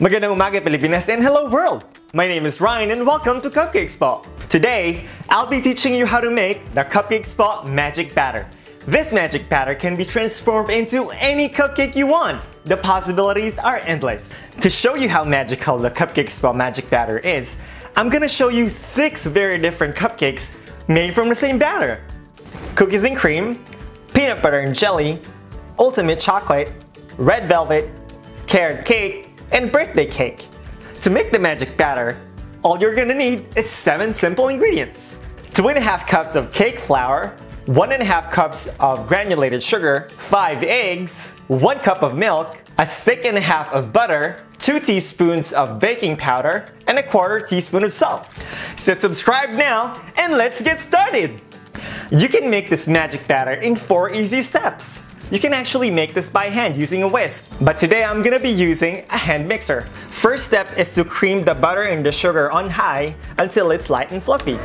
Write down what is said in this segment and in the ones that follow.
Magandang umaga Pilipinas and hello world! My name is Ryan and welcome to Cupcakes po. Today, I'll be teaching you how to make the Cupcakes po magic batter. This magic batter can be transformed into any cupcake you want. The possibilities are endless. To show you how magical the Cupcakes po magic batter is, I'm gonna show you 6 very different cupcakes made from the same batter. Cookies and cream, peanut butter and jelly, ultimate chocolate, red velvet, carrot cake, and birthday cake. To make the magic batter, all you're gonna need is 7 simple ingredients. 2.5 cups of cake flour, 1.5 cups of granulated sugar, 5 eggs, 1 cup of milk, a stick and a half of butter, 2 teaspoons of baking powder, and a 1/4 teaspoon of salt. So subscribe now and let's get started! You can make this magic batter in 4 easy steps. You can actually make this by hand using a whisk, but today I'm gonna be using a hand mixer. First step is to cream the butter and the sugar on high until it's light and fluffy.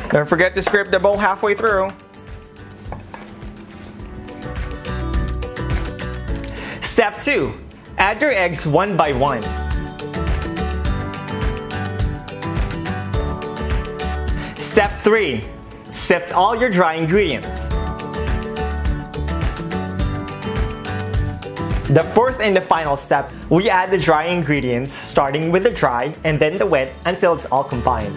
Don't forget to scrape the bowl halfway through. Step 2. Add your eggs one by one. Step 3. Sift all your dry ingredients. The fourth and the final step, we add the dry ingredients starting with the dry and then the wet until it's all combined.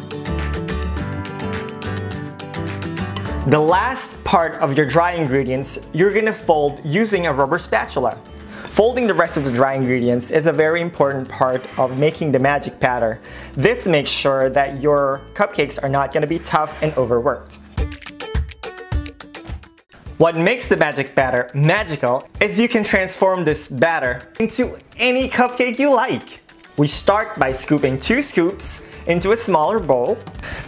The last part of your dry ingredients, you're gonna fold using a rubber spatula. Folding the rest of the dry ingredients is a very important part of making the magic batter. This makes sure that your cupcakes are not gonna be tough and overworked. What makes the magic batter magical is you can transform this batter into any cupcake you like. We start by scooping 2 scoops into a smaller bowl.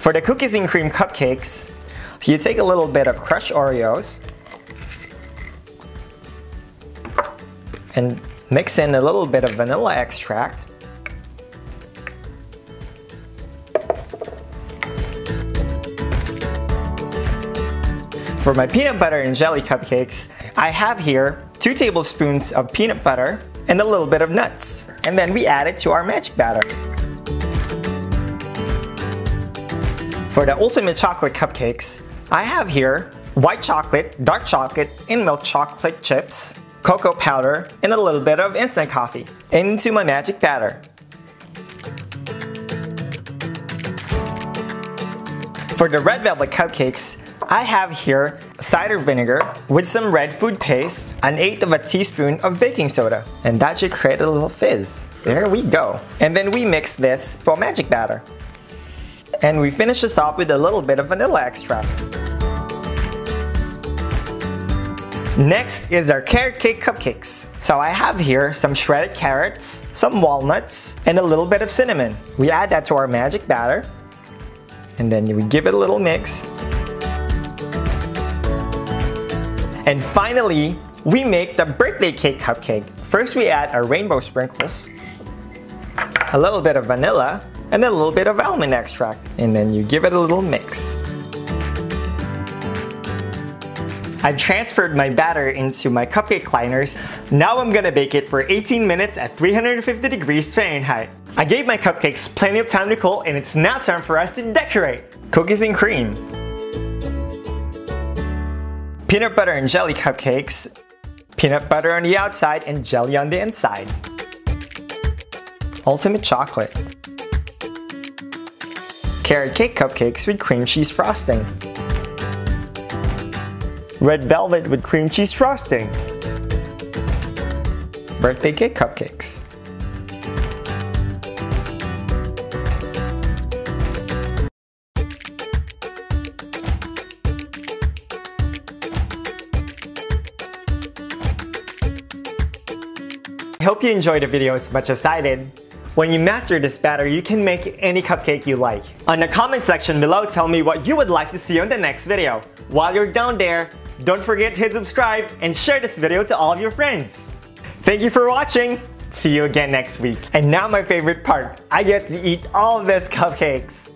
For the cookies and cream cupcakes, you take a little bit of crushed Oreos and mix in a little bit of vanilla extract. For my peanut butter and jelly cupcakes, I have here 2 tablespoons of peanut butter and a little bit of nuts. And then we add it to our magic batter. For the ultimate chocolate cupcakes, I have here white chocolate, dark chocolate, and milk chocolate chips, cocoa powder, and a little bit of instant coffee into my magic batter. For the red velvet cupcakes, I have here cider vinegar with some red food paste, 1/8 of a teaspoon of baking soda, and that should create a little fizz. There we go. And then we mix this for magic batter. And we finish this off with a little bit of vanilla extract. Next is our carrot cake cupcakes. So I have here some shredded carrots, some walnuts, and a little bit of cinnamon. We add that to our magic batter, and then we give it a little mix. And finally, we make the birthday cake cupcake. First we add our rainbow sprinkles, a little bit of vanilla, and a little bit of almond extract. And then you give it a little mix. I've transferred my batter into my cupcake liners. Now I'm gonna bake it for 18 minutes at 350 degrees Fahrenheit. I gave my cupcakes plenty of time to cool and it's now time for us to decorate. Cookies and cream. Peanut butter and jelly cupcakes. Peanut butter on the outside and jelly on the inside. Ultimate chocolate. Carrot cake cupcakes with cream cheese frosting. Red velvet with cream cheese frosting. Birthday cake cupcakes. I hope you enjoyed the video as much as I did. When you master this batter, you can make any cupcake you like. On the comment section below, tell me what you would like to see on the next video. While you're down there, don't forget to hit subscribe and share this video to all of your friends. Thank you for watching. See you again next week. And now my favorite part, I get to eat all of these cupcakes.